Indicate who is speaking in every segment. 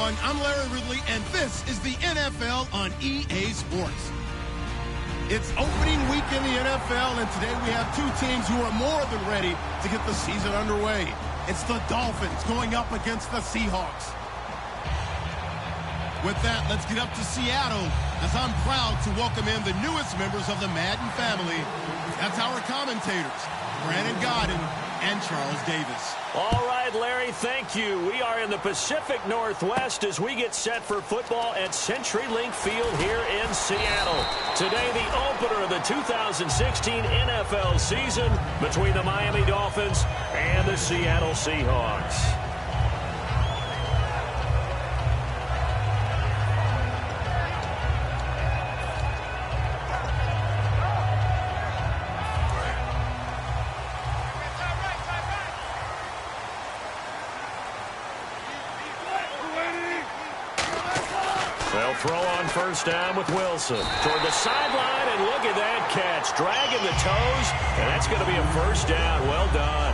Speaker 1: everyone. I'm Larry Ridley, and this is the NFL on EA Sports. It's opening week in the NFL, and today we have two teams who are more than ready to get the season underway. It's the Dolphins going up against the Seahawks. With that, let's get up to Seattle, as I'm proud to welcome in the newest members of the Madden family. That's our commentators, Brandon Godden and Charles Davis.
Speaker 2: All right, Larry, thank you. We are in the Pacific Northwest as we get set for football at CenturyLink Field here in Seattle. Today, the opener of the 2016 NFL season between the Miami Dolphins and the Seattle Seahawks. They'll throw on first down with Wilson. Toward the sideline, and look at that catch. Dragging the toes, and that's going to be a first down. Well done.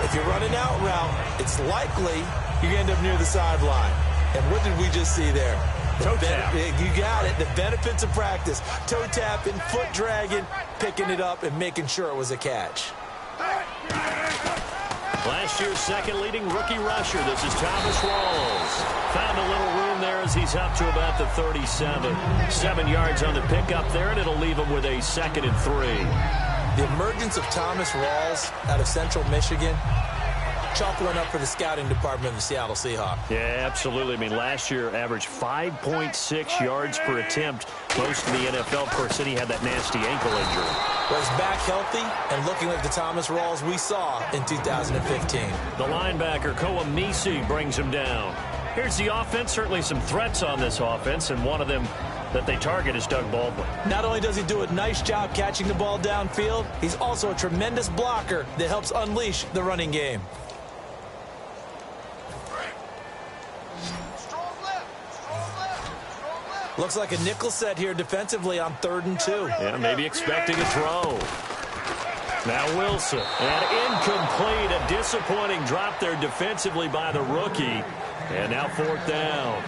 Speaker 3: If you're running out route, it's likely you're going to end up near the sideline. And what did we just see there?
Speaker 2: Toe tap.
Speaker 3: You got it. The benefits of practice. Toe tapping, foot dragging, picking it up, and making sure it was a catch.
Speaker 2: Last year's second leading rookie rusher. This is Thomas Rawls. Found a little room there as he's up to about the 37. 7 yards on the pickup there, and it'll leave him with a 2nd and 3.
Speaker 3: The emergence of Thomas Rawls out of Central Michigan, chalk one up for the scouting department of the Seattle Seahawks.
Speaker 2: Yeah, absolutely. I mean, last year averaged 5.6 yards per attempt. Most of the NFL, of course, then he had that nasty ankle injury.
Speaker 3: Well, he's back healthy and looking like the Thomas Rawls we saw in 2015.
Speaker 2: The linebacker, Koamisi, brings him down. Here's the offense. Certainly some threats on this offense, and one of them that they target is Doug Baldwin.
Speaker 3: Not only does he do a nice job catching the ball downfield, he's also a tremendous blocker that helps unleash the running game. Looks like a nickel set here defensively on 3rd and 2.
Speaker 2: Yeah, maybe expecting a throw. Now Wilson. And incomplete. A disappointing drop there defensively by the rookie. And now 4th down.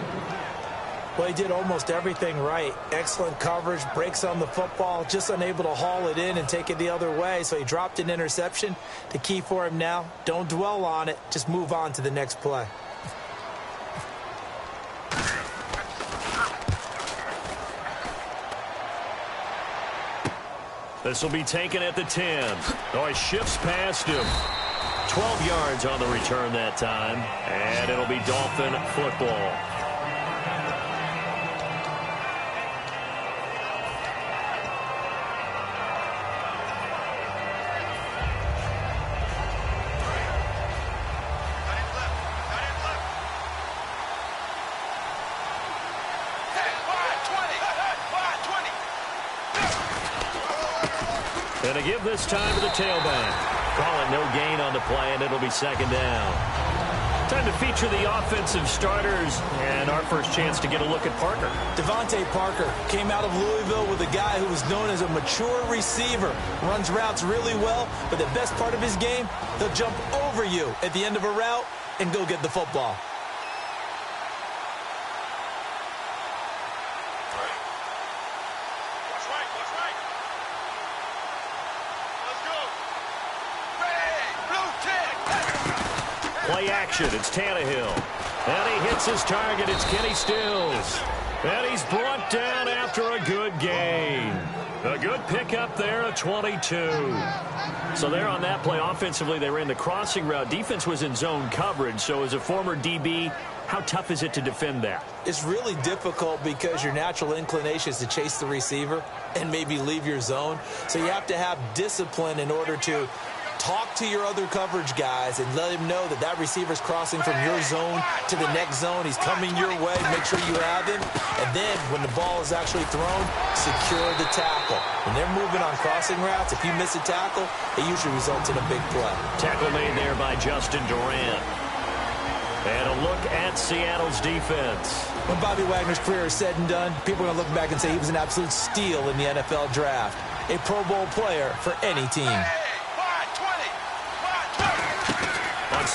Speaker 3: Well, he did almost everything right. Excellent coverage, breaks on the football, just unable to haul it in and take it the other way. So he dropped an interception. The key for him now, don't dwell on it. Just move on to the next play.
Speaker 2: This will be taken at the 10. Oh, he shifts past him. 12 yards on the return that time. And it'll be Dolphin football. And to give this time to the tailback. Call it no gain on the play, and it'll be 2nd down. Time to feature the offensive starters, and our first chance to get a look at Parker.
Speaker 3: Devontae Parker came out of Louisville with a guy who was known as a mature receiver. Runs routes really well, but the best part of his game, he'll jump over you at the end of a route and go get the football.
Speaker 2: Play action, it's Tannehill. And he hits his target, it's Kenny Stills. And he's brought down after a good gain. A good pickup there, a 22. So there on that play, offensively, they ran the crossing route. Defense was in zone coverage, so as a former DB, how tough is it to defend that?
Speaker 3: It's really difficult because your natural inclination is to chase the receiver and maybe leave your zone. So you have to have discipline in order to talk to your other coverage guys and let him know that that receiver's crossing from your zone to the next zone. He's coming your way. Make sure you have him. And then when the ball is actually thrown, secure the tackle. When they're moving on crossing routes, if you miss a tackle, it usually results in a big play.
Speaker 2: Tackle made there by Justin Durant. And a look at Seattle's defense.
Speaker 3: When Bobby Wagner's career is said and done, people are going to look back and say he was an absolute steal in the NFL draft. A Pro Bowl player for any team.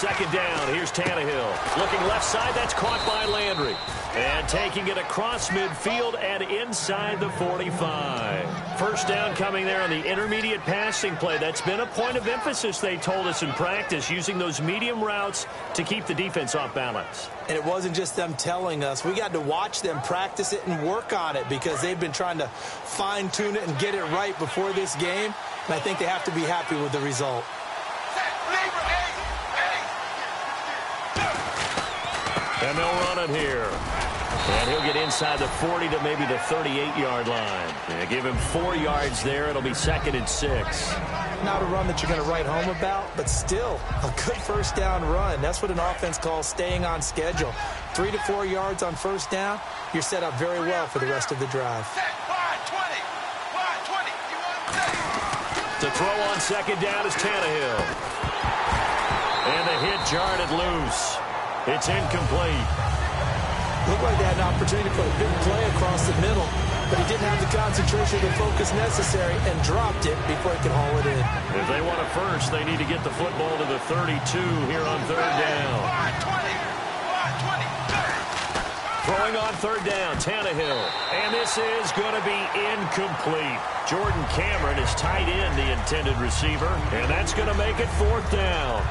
Speaker 2: second down. Here's Tannehill. Looking left side. That's caught by Landry. And taking it across midfield and inside the 45. First down coming there on the intermediate passing play. That's been a point of emphasis, they told us in practice, using those medium routes to keep the defense off balance.
Speaker 3: And it wasn't just them telling us. We got to watch them practice it and work on it because they've been trying to fine-tune it and get it right before this game. And I think they have to be happy with the result.
Speaker 2: And they'll run it here. And he'll get inside the 40 to maybe the 38-yard line. Yeah, give him 4 yards there. It'll be 2nd and 6.
Speaker 3: Not a run that you're going to write home about, but still a good first down run. That's what an offense calls staying on schedule. 3 to 4 yards on first down, you're set up very well for the rest of the drive.
Speaker 2: To throw on second down is Tannehill. And the hit jarred it loose. It's incomplete.
Speaker 3: Looked like they had an opportunity to put a big play across the middle, but he didn't have the concentration and focus necessary and dropped it before he could haul it in.
Speaker 2: If they want a first, they need to get the football to the 32 here on third down. Throwing on third down, Tannehill. And this is going to be incomplete. Jordan Cameron is tight end, the intended receiver, and that's going to make it 4th down.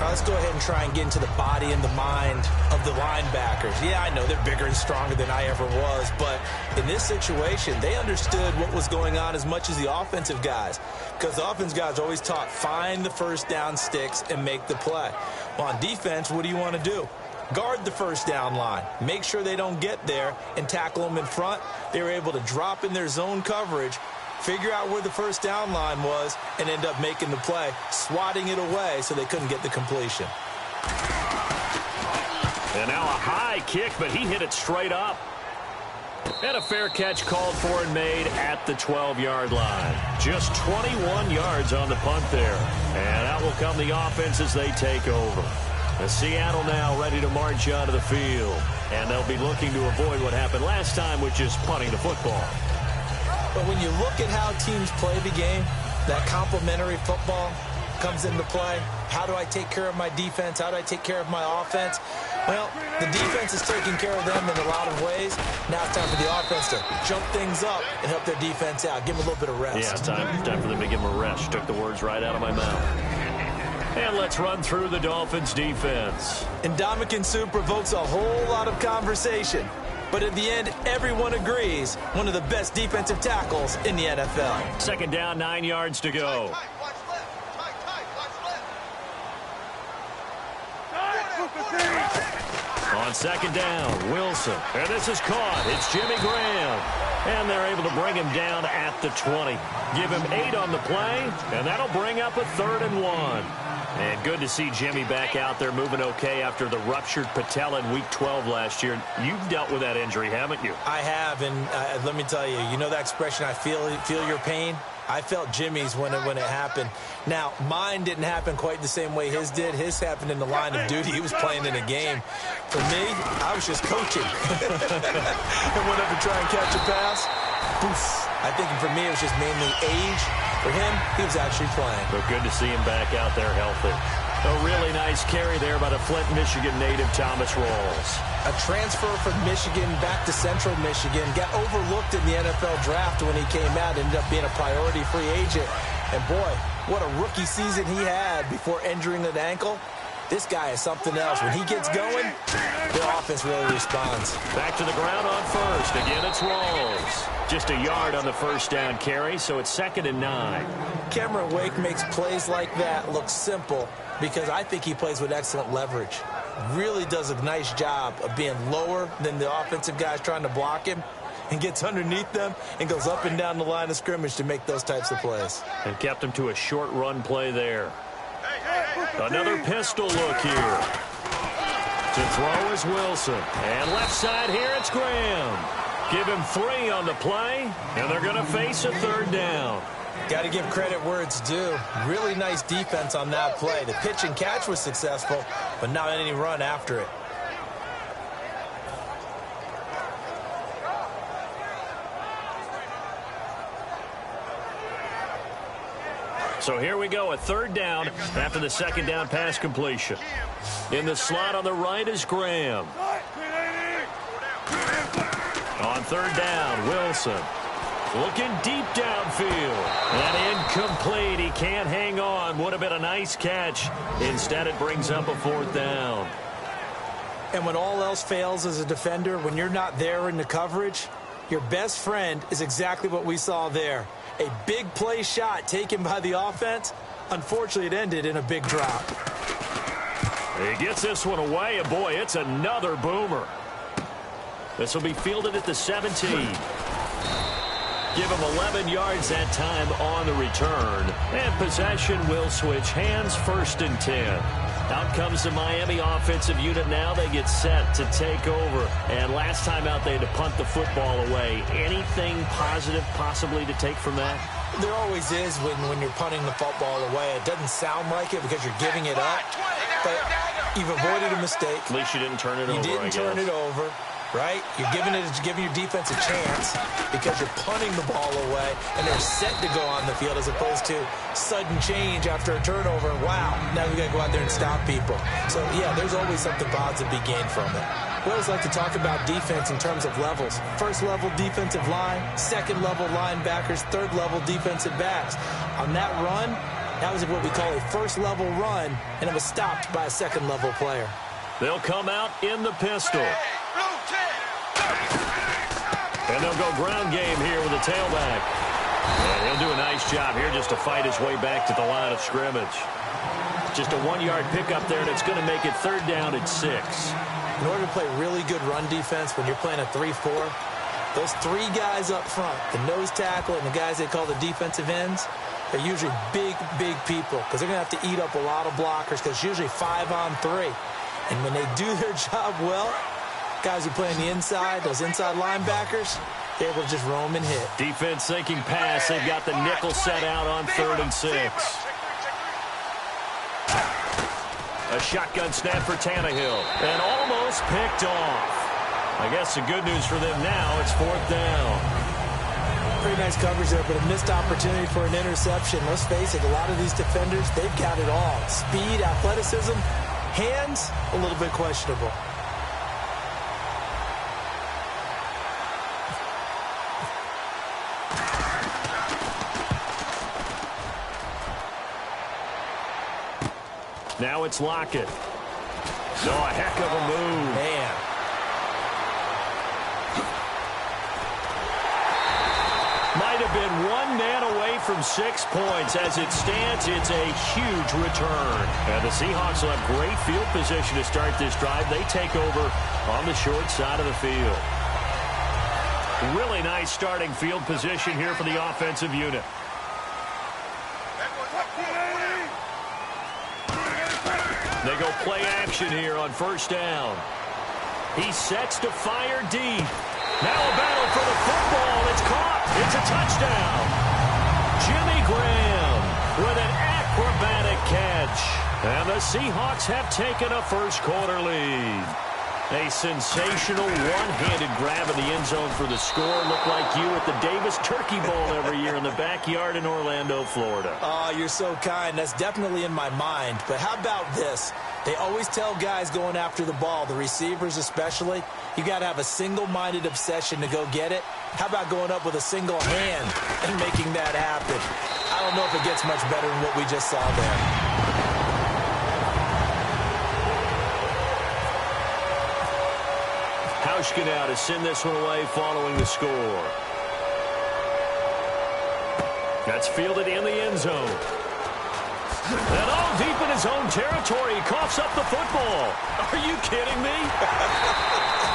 Speaker 3: Let's go ahead and try and get into the body and the mind of the linebackers. Yeah, I know they're bigger and stronger than I ever was, but in this situation, they understood what was going on as much as the offensive guys, because the offensive guys are always taught, find the first down sticks and make the play. Well, on defense, what do you want to do? Guard the first down line. Make sure they don't get there and tackle them in front. They were able to drop in their zone coverage, figure out where the first down line was, and end up making the play, swatting it away so they couldn't get the completion.
Speaker 2: And now a high kick, but he hit it straight up. And a fair catch called for and made at the 12-yard line. Just 21 yards on the punt there. And out will come the offense as they take over. Seattle now ready to march onto the field. And they'll be looking to avoid what happened last time, which is punting the football.
Speaker 3: But when you look at how teams play the game, that complementary football comes into play. How do I take care of my defense? How do I take care of my offense? Well, the defense is taking care of them in a lot of ways. Now it's time for the offense to jump things up and help their defense out. Give them a little bit of rest.
Speaker 2: Yeah, it's time for them to give them a rest. You took the words right out of my mouth. And let's run through the Dolphins' defense.
Speaker 3: Ndamukong Suh provokes a whole lot of conversation. But at the end, everyone agrees, one of the best defensive tackles in the NFL.
Speaker 2: Second down, 9 yards to go. On second down, Wilson. And this is caught. It's Jimmy Graham. And they're able to bring him down at the 20. Give him 8 on the play, and that'll bring up a 3rd and 1. And good to see Jimmy back out there moving okay after the ruptured patella in Week 12 last year. You've dealt with that injury, haven't you?
Speaker 3: I have, and let me tell you, you know that expression, I feel your pain? I felt Jimmy's when it happened. Now, mine didn't happen quite the same way his did. His happened in the line of duty. He was playing in a game. For me, I was just coaching. And went up to try and catch a pass. Poof. I think for me, it was just mainly age. For him, he was actually playing.
Speaker 2: But good to see him back out there healthy. A really nice carry there by the Flint, Michigan native Thomas Rawls.
Speaker 3: A transfer from Michigan back to Central Michigan. Got overlooked in the NFL draft when he came out. Ended up being a priority free agent. And boy, what a rookie season he had before injuring an ankle. This guy is something else. When he gets going, their offense really responds.
Speaker 2: Back to the ground on first. Again, it's Rawls. Just a yard on the first down carry, so it's 2nd and 9.
Speaker 3: Cameron Wake makes plays like that look simple because I think he plays with excellent leverage. Really does a nice job of being lower than the offensive guys trying to block him and gets underneath them and goes up and down the line of scrimmage to make those types of plays.
Speaker 2: And kept him to a short run play there. Another pistol look here. To throw is Wilson. And left side here, it's Graham. Give him 3 on the play, and they're going to face a 3rd down.
Speaker 3: Got to give credit where it's due. Really nice defense on that play. The pitch and catch was successful, but not any run after it.
Speaker 2: So here we go, a 3rd down after the 2nd down pass completion. In the slot on the right is Graham. On third down, Wilson. Looking deep downfield. And incomplete. He can't hang on. Would have been a nice catch. Instead, it brings up a fourth down.
Speaker 3: And when all else fails as a defender, when you're not there in the coverage, your best friend is exactly what we saw there. A big play shot taken by the offense. Unfortunately, it ended in a big drop.
Speaker 2: He gets this one away, and boy, it's another boomer. This will be fielded at the 17. Give him 11 yards that time on the return. And possession will switch hands, 1st and 10. Out comes the Miami offensive unit now. They get set to take over. And last time out, they had to punt the football away. Anything positive possibly to take from that?
Speaker 3: There always is when you're punting the football away. It doesn't sound like it because you're giving it up. But you've avoided a mistake.
Speaker 2: At least you didn't turn it over,
Speaker 3: You didn't turn it over. Right? You're giving your defense a chance because you're punting the ball away and they're set to go on the field as opposed to sudden change after a turnover. Wow, now we got to go out there and stop people. So, yeah, there's always something positive to be gained from it. We always like to talk about defense in terms of levels. First level defensive line, second level linebackers, third level defensive backs. On that run, that was what we call a first level run, and it was stopped by a second level player.
Speaker 2: They'll come out in the pistol. And they'll go ground game here with a tailback. And he'll do a nice job here just to fight his way back to the line of scrimmage. Just a 1-yard pickup there, and it's going to make it 3rd down at 6.
Speaker 3: In order to play really good run defense when you're playing a 3-4, those 3 guys up front, the nose tackle and the guys they call the defensive ends, they're usually big, big people because they're going to have to eat up a lot of blockers because it's usually 5-on-3. And when they do their job well, guys who play on the inside, those inside linebackers, they're able to just roam and hit.
Speaker 2: Defense thinking pass. They've got the nickel set out on 3rd and 6. A shotgun snap for Tannehill. And almost picked off. I guess the good news for them now, it's 4th down.
Speaker 3: Pretty nice coverage there, but a missed opportunity for an interception. Let's face it, a lot of these defenders, they've got it all. Speed, athleticism, hands, a little bit questionable.
Speaker 2: Now it's Lockett. So a heck of a move.
Speaker 3: Man.
Speaker 2: Might have been 1 man away from 6 points. As it stands, it's a huge return. And the Seahawks will have great field position to start this drive. They take over on the short side of the field. Really nice starting field position here for the offensive unit. They go play action here on 1st down. He sets to fire deep. Now a battle for the football. It's caught. It's a touchdown. Jimmy Graham with an acrobatic catch. And the Seahawks have taken a 1st quarter lead. A sensational one-handed grab in the end zone for the score. Looked like you at the Davis Turkey Bowl every year in the backyard in Orlando, Florida.
Speaker 3: Oh, you're so kind. That's definitely in my mind. But how about this? They always tell guys going after the ball, the receivers especially, you got to have a single-minded obsession to go get it. How about going up with a single hand and making that happen? I don't know if it gets much better than what we just saw there.
Speaker 2: Now to send this one away following the score. That's fielded in the end zone. And all deep in his own territory, he coughs up the football. Are you kidding me?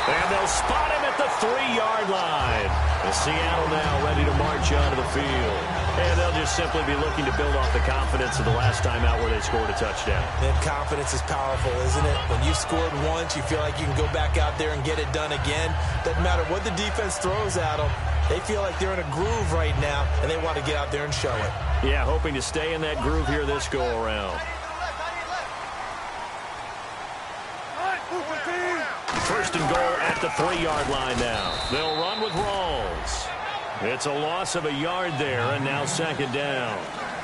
Speaker 2: And they'll spot him at the 3-yard line. And Seattle now ready to march onto the field. And they'll just simply be looking to build off the confidence of the last time out where they scored a touchdown.
Speaker 3: And confidence is powerful, isn't it? When you've scored once, you feel like you can go back out there and get it done again. Doesn't matter what the defense throws at them. They feel like they're in a groove right now, and they want to get out there and show it.
Speaker 2: Yeah, hoping to stay in that groove here this go-around. 1st and goal at the 3-yard line now. They'll run with Rawls. It's a loss of a yard there, and now 2nd down.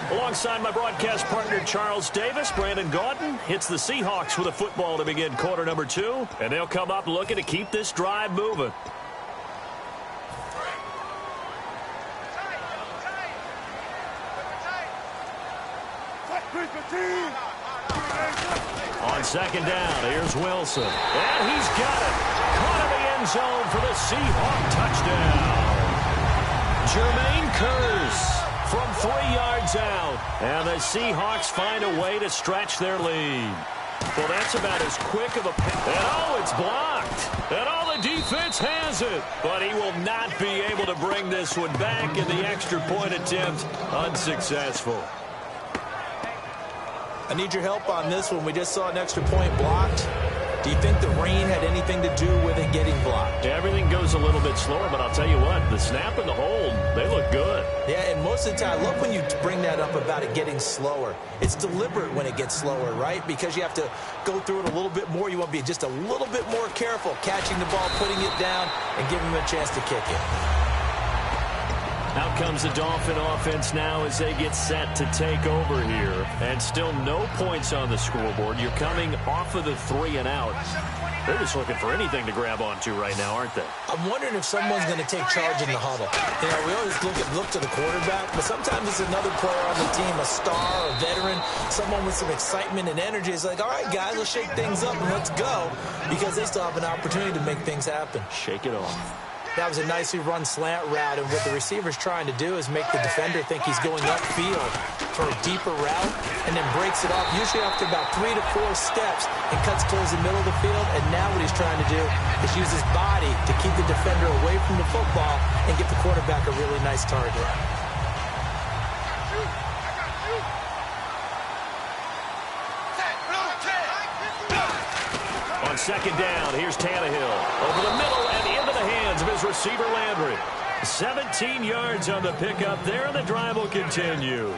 Speaker 2: Alongside my broadcast partner, Charles Davis, Brandon Gaudin hits the Seahawks with a football to begin quarter number 2. And they'll come up looking to keep this drive moving. On second down, here's Wilson. And he's got it. Caught in the end zone for the Seahawk touchdown. Jermaine Kearse from 3 yards out. And the Seahawks find a way to stretch their lead. Well, that's about as quick of a pass. And oh, it's blocked. And all the defense has it. But he will not be able to bring this one back in the extra point attempt. Unsuccessful.
Speaker 3: I need your help on this one. We just saw an extra point blocked. Do you think the rain had anything to do with it getting blocked?
Speaker 2: Everything goes a little bit slower, but I'll tell you what, the snap and the hold, they look good.
Speaker 3: Yeah, and most of the time, I love when you bring that up about it getting slower. It's deliberate when it gets slower, right? Because you have to go through it a little bit more. You want to be just a little bit more careful catching the ball, putting it down, and giving him a chance to kick it.
Speaker 2: Out comes the Dolphin offense now as they get set to take over here. And still no points on the scoreboard. You're coming off of the 3 and out. They're just looking for anything to grab onto right now, aren't they?
Speaker 3: I'm wondering if someone's going to take charge in the huddle. You know, we always look to the quarterback, but sometimes it's another player on the team, a star, a veteran, someone with some excitement and energy. It's like, all right, guys, let's shake things up and let's go, because they still have an opportunity to make things happen.
Speaker 2: Shake it off.
Speaker 3: That was a nicely run slant route, and what the receiver's trying to do is make the defender think he's going upfield for a deeper route, and then breaks it off, usually after about 3 to 4 steps, and cuts towards the middle of the field. And now what he's trying to do is use his body to keep the defender away from the football and get the quarterback a really nice target.
Speaker 2: On second down, here's Tannehill. Over the middle and into the hands of his receiver, Landry. 17 yards on the pickup there, and the drive will continue.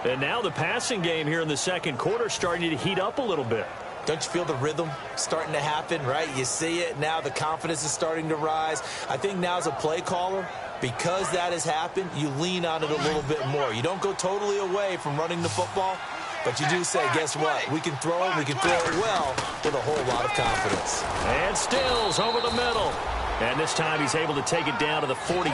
Speaker 2: And now the passing game here in the second quarter starting to heat up a little bit.
Speaker 3: Don't you feel the rhythm starting to happen, right? You see it now. The confidence is starting to rise. I think now as a play caller, because that has happened, you lean on it a little bit more. You don't go totally away from running the football, but you do say, guess what? We can throw it. We can throw it well with a whole lot of confidence.
Speaker 2: And Stills over the middle. And this time he's able to take it down to the 42.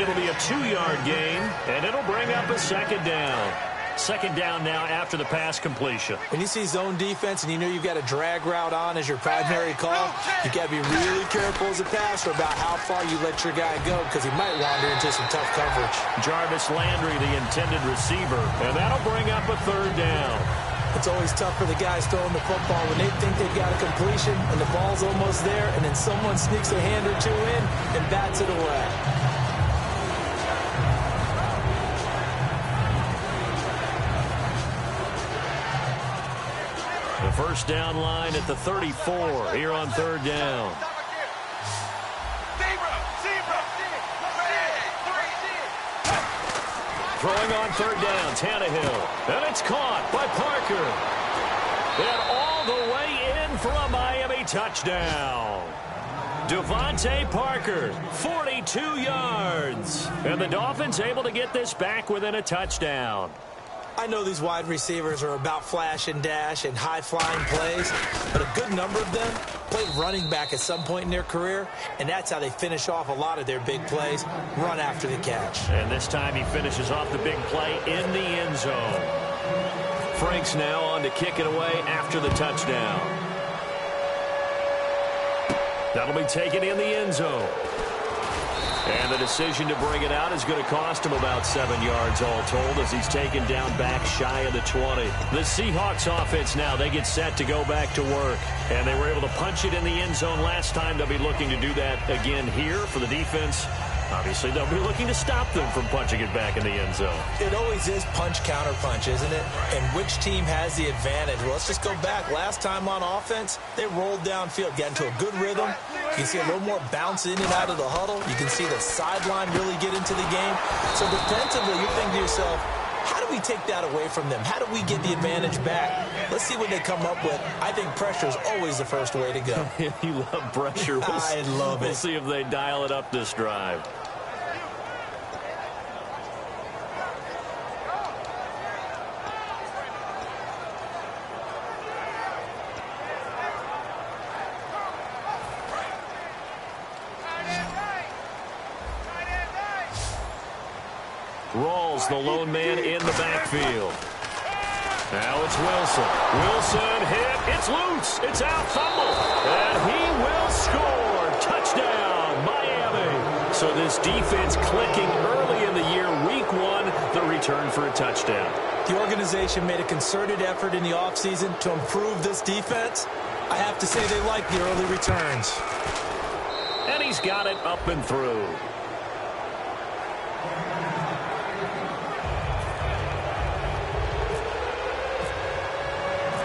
Speaker 2: It'll be a 2-yard gain, and it'll bring up a second down. Second down now after the pass completion.
Speaker 3: When you see zone defense and you know you've got a drag route on as your primary call, you got to be really careful as a passer about how far you let your guy go, because he might wander into some tough coverage.
Speaker 2: Jarvis Landry, the intended receiver, and that'll bring up a third down.
Speaker 3: It's always tough for the guys throwing the football when they think they've got a completion and the ball's almost there, and then someone sneaks a hand or two in and bats it away.
Speaker 2: The first down line at the 34 here on third down. Throwing on third down, Tannehill. And it's caught by Parker. And all the way in for a Miami touchdown. Devontae Parker, 42 yards. And the Dolphins able to get this back within a touchdown.
Speaker 3: I know these wide receivers are about flash and dash and high-flying plays, but a good number of them played running back at some point in their career, and that's how they finish off a lot of their big plays, run after the catch.
Speaker 2: And this time he finishes off the big play in the end zone. Franks now on to kick it away after the touchdown. That'll be taken in the end zone. And the decision to bring it out is going to cost him about 7 yards all told as he's taken down back shy of the 20. The Seahawks offense now, they get set to go back to work. And they were able to punch it in the end zone last time. They'll be looking to do that again here for the defense. Obviously, they'll be looking to stop them from punching it back in the end zone.
Speaker 3: It always is punch, counter punch, isn't it? And which team has the advantage? Well, let's just go back. Last time on offense, they rolled downfield, got into a good rhythm. You can see a little more bounce in and out of the huddle. You can see the sideline really get into the game. So defensively, you're thinking to yourself, how do we take that away from them? How do we get the advantage back? Let's see what they come up with. I think pressure is always the first way to go.
Speaker 2: You love pressure.
Speaker 3: I love it.
Speaker 2: We'll see if they dial it up this drive. the lone man in the backfield. Now it's Wilson. Wilson hit. It's loose. It's out. Fumble. And he will score. Touchdown, Miami. So this defense clicking early in the year. Week 1, the return for a touchdown.
Speaker 3: The organization made a concerted effort in the offseason to improve this defense. I have to say they like the early returns.
Speaker 2: And he's got it up and through.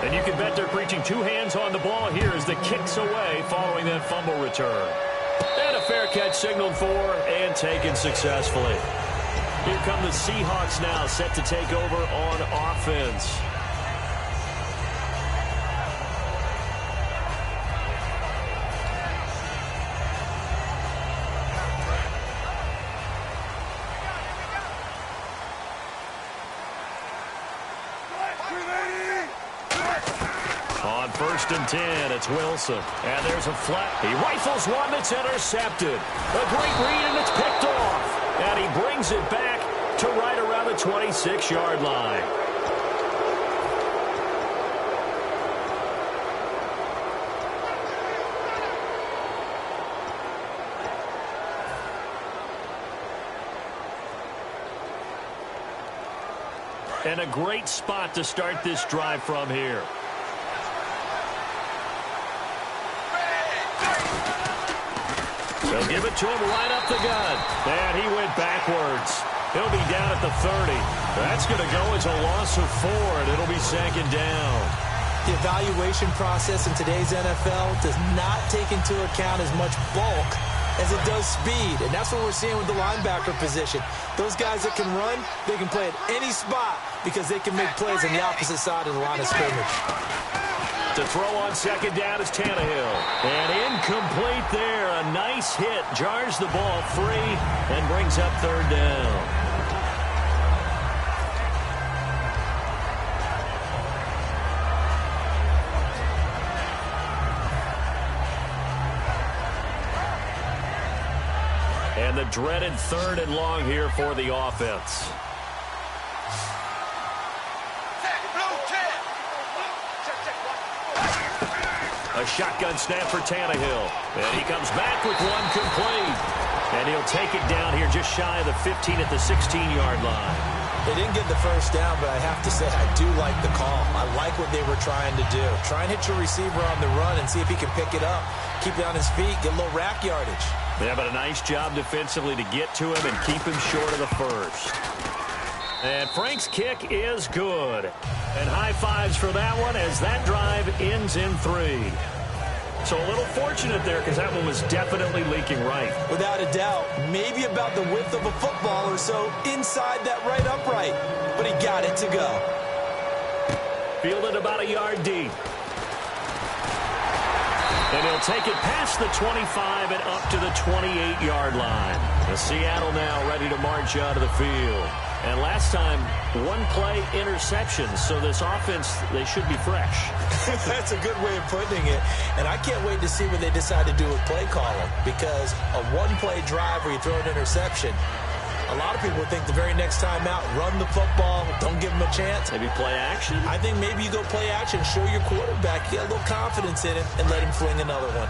Speaker 2: And you can bet they're preaching 2 hands on the ball here as the kick's away following that fumble return. And a fair catch signaled for and taken successfully. Here come the Seahawks now, set to take over on offense. On 1st and 10, it's Wilson. And there's a flat. He rifles one that's intercepted. A great read, and it's picked off. And he brings it back to right around the 26-yard line. And a great spot to start this drive from here. They'll give it to him right up the gut. And he went backwards. He'll be down at the 30. That's going to go as a loss of 4, and it'll be 2nd down.
Speaker 3: The evaluation process in today's NFL does not take into account as much bulk as it does speed. And that's what we're seeing with the linebacker position. Those guys that can run, they can play at any spot because they can make plays on the opposite side of the line of scrimmage.
Speaker 2: To throw on 2nd down is Tannehill. And incomplete there. A nice hit. Jars the ball free and brings up 3rd down. And the dreaded 3rd and long here for the offense. A shotgun snap for Tannehill. And he comes back with one complete. And he'll take it down here just shy of the 15 at the 16-yard line.
Speaker 3: They didn't get the 1st down, but I have to say I do like the call. I like what they were trying to do. Try and hit your receiver on the run and see if he can pick it up. Keep it on his feet, get a little rack yardage.
Speaker 2: Yeah, but a nice job defensively to get to him and keep him short of the 1st. And Frank's kick is good. And high fives for that one as that drive ends in 3. So a little fortunate there because that one was definitely leaking right.
Speaker 3: Without a doubt, maybe about the width of a football or so inside that right upright. But he got it to go.
Speaker 2: Fielded about a yard deep. And he'll take it past the 25 and up to the 28-yard line. The Seattle now ready to march out of the field. And last time, 1-play interceptions. So this offense, they should be fresh.
Speaker 3: That's a good way of putting it. And I can't wait to see what they decide to do with play calling. Because a 1-play drive where you throw an interception, a lot of people think the very next time out, run the football, don't give them a chance.
Speaker 2: Maybe play action?
Speaker 3: I think maybe you go play action, show your quarterback, get a little confidence in him, and let him fling another one.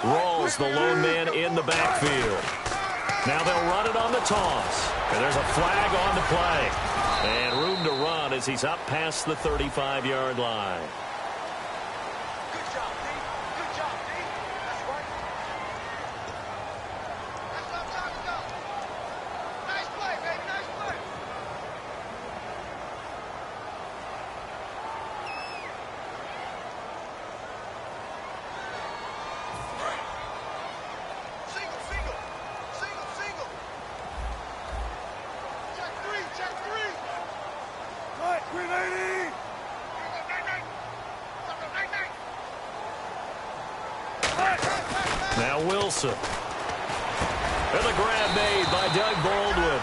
Speaker 2: Rawls, the lone man in the backfield. Now they'll run it on the toss. And there's a flag on the play. And room to run as he's up past the 35-yard line. Now Wilson. And the grab made by Doug Baldwin.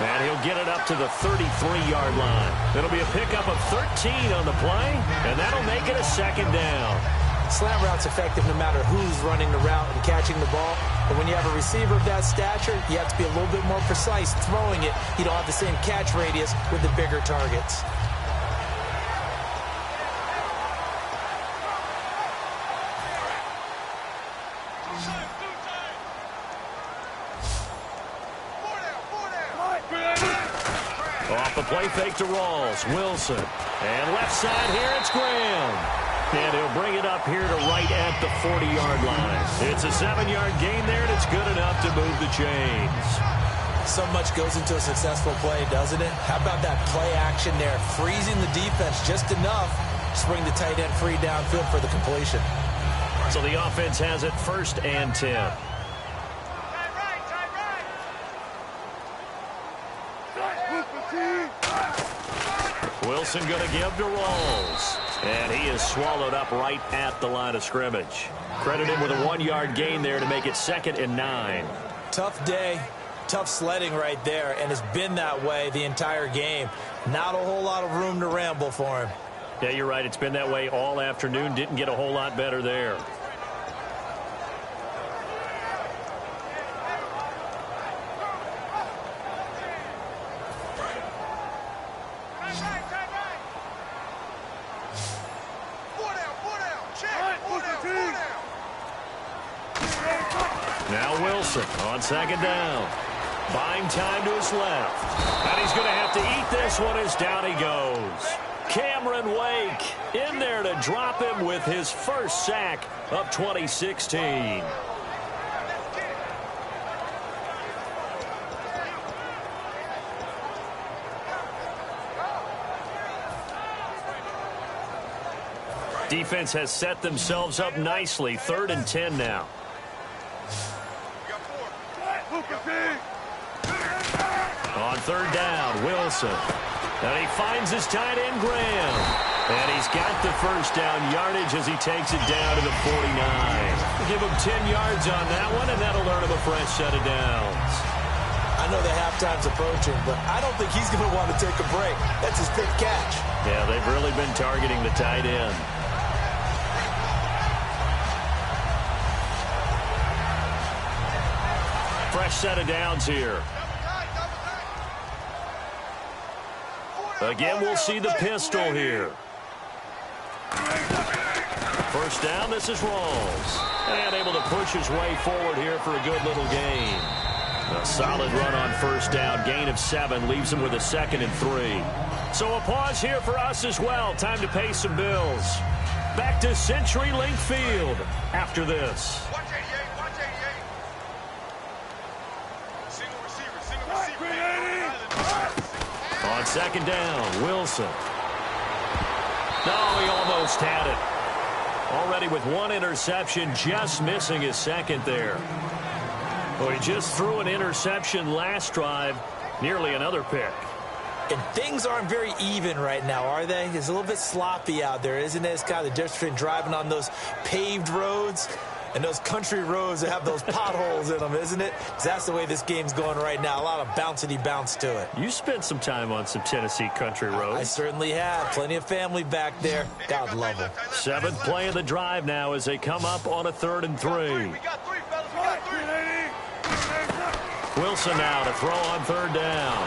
Speaker 2: And he'll get it up to the 33-yard line. It'll be a pickup of 13 on the play, and that'll make it a 2nd down.
Speaker 3: Slant route's effective no matter who's running the route and catching the ball. But when you have a receiver of that stature, you have to be a little bit more precise throwing it. You don't have the same catch radius with the bigger targets.
Speaker 2: Off the play fake to Rawls. Wilson. And left side here, it's Graham. And he'll bring it up here to right at the 40-yard line. It's a 7-yard gain there, and it's good enough to move the chains.
Speaker 3: So much goes into a successful play, doesn't it? How about that play action there? Freezing the defense just enough to bring the tight end free downfield for the completion.
Speaker 2: So the offense has it 1st and 10. Wilson going to give to Rawls. And he is swallowed up right at the line of scrimmage. Credit him with a 1-yard gain there to make it 2nd and 9.
Speaker 3: Tough day, tough sledding right there, and it's been that way the entire game. Not a whole lot of room to ramble for him.
Speaker 2: Yeah, you're right. It's been that way all afternoon. Didn't get a whole lot better there. Now Wilson on 2nd down. Buying time to his left. And he's going to have to eat this one as down he goes. Cameron Wake in there to drop him with his first sack of 2016. Defense has set themselves up nicely. 3rd and 10 now. On 3rd down, Wilson. And he finds his tight end, Graham. And he's got the first down yardage as he takes it down to the 49. Give him 10 yards on that one, and that'll earn him a fresh set of downs.
Speaker 3: I know the halftime's approaching, but I don't think he's going to want to take a break. That's his 5th catch.
Speaker 2: Yeah, they've really been targeting the tight end. Fresh set of downs here. Again, we'll see the pistol here. First down, this is Rawls. And able to push his way forward here for a good little gain. A solid run on 1st down. Gain of 7 leaves him with a 2nd and 3. So a pause here for us as well. Time to pay some bills. Back to CenturyLink Field after this. On 2nd down, Wilson. No, he almost had it. Already with 1 interception, just missing his 2nd there. Well, he just threw an interception last drive, nearly another pick.
Speaker 3: And things aren't very even right now, are they? It's a little bit sloppy out there, isn't it? It's kind of the difference between driving on those paved roads and those country roads that have those potholes in them, isn't it? 'Cause that's the way this game's going right now. A lot of bouncy bounce to it.
Speaker 2: You spent some time on some Tennessee country roads.
Speaker 3: I certainly have. Plenty of family back there. God love them.
Speaker 2: 7th play of the drive now as they come up on a 3rd and 3. Wilson now to throw on 3rd down.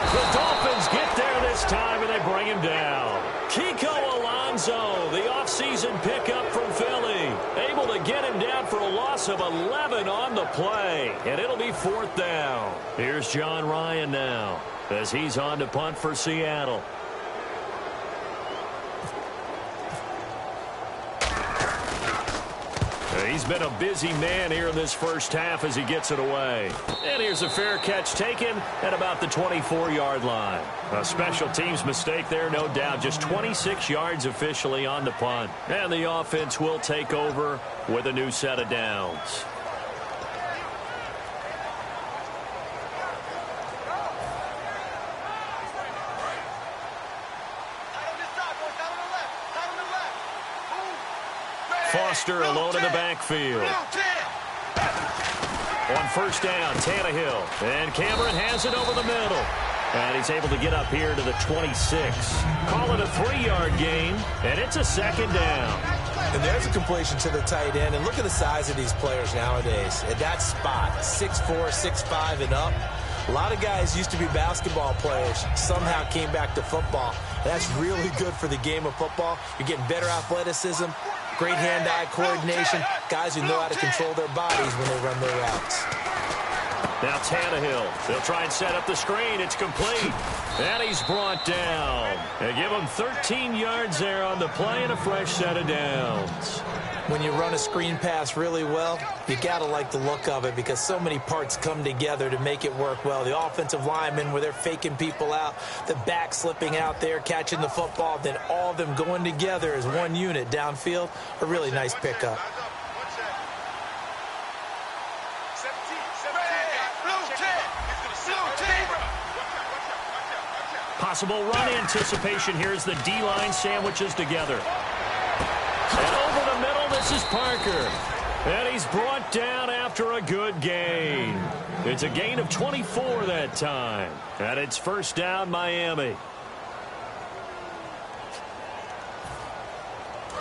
Speaker 2: The Dolphins get there this time, and they bring him down. Kiko Alonso, the offseason pickup from Philly, able to get him down for a loss of 11 on the play, and it'll be 4th down. Here's John Ryan now as he's on to punt for Seattle. He's been a busy man here in this first half as he gets it away. And here's a fair catch taken at about the 24-yard line. A special teams mistake there, no doubt. Just 26 yards officially on the punt. And the offense will take over with a new set of downs. Foster alone in the backfield. On 1st down, Tannehill. And Cameron has it over the middle. And he's able to get up here to the 26. Call it a 3-yard gain, and it's a 2nd down.
Speaker 3: And there's a completion to the tight end. And look at the size of these players nowadays. At that spot, 6'4", 6'5", and up. A lot of guys used to be basketball players, somehow came back to football. That's really good for the game of football. You're getting better athleticism, great hand-eye coordination, guys who know how to control their bodies when they run their routes.
Speaker 2: Now Tannehill, they'll try and set up the screen. It's complete. And he's brought down. They give him 13 yards there on the play and a fresh set of downs.
Speaker 3: When you run a screen pass really well, you got to like the look of it because so many parts come together to make it work well. The offensive linemen, where they're faking people out, the back slipping out there, catching the football, then all of them going together as one unit downfield. A really nice pickup.
Speaker 2: Possible run anticipation here as the D-line sandwiches together. And over the middle, this is Parker. And he's brought down after a good gain. It's a gain of 24 that time. And it's first down, Miami.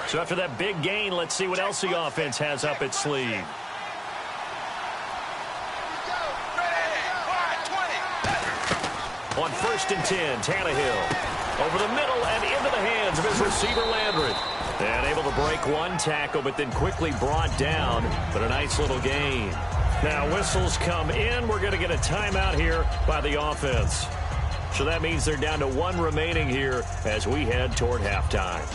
Speaker 2: So after that big gain, let's see what else the offense has up its sleeve. On 1st and 10, Tannehill over the middle and into the hands of his receiver Landry. And able to break one tackle, but then quickly brought down. But a nice little gain. Now whistles come in. We're going to get a timeout here by the offense. So that means they're down to one remaining here as we head toward halftime.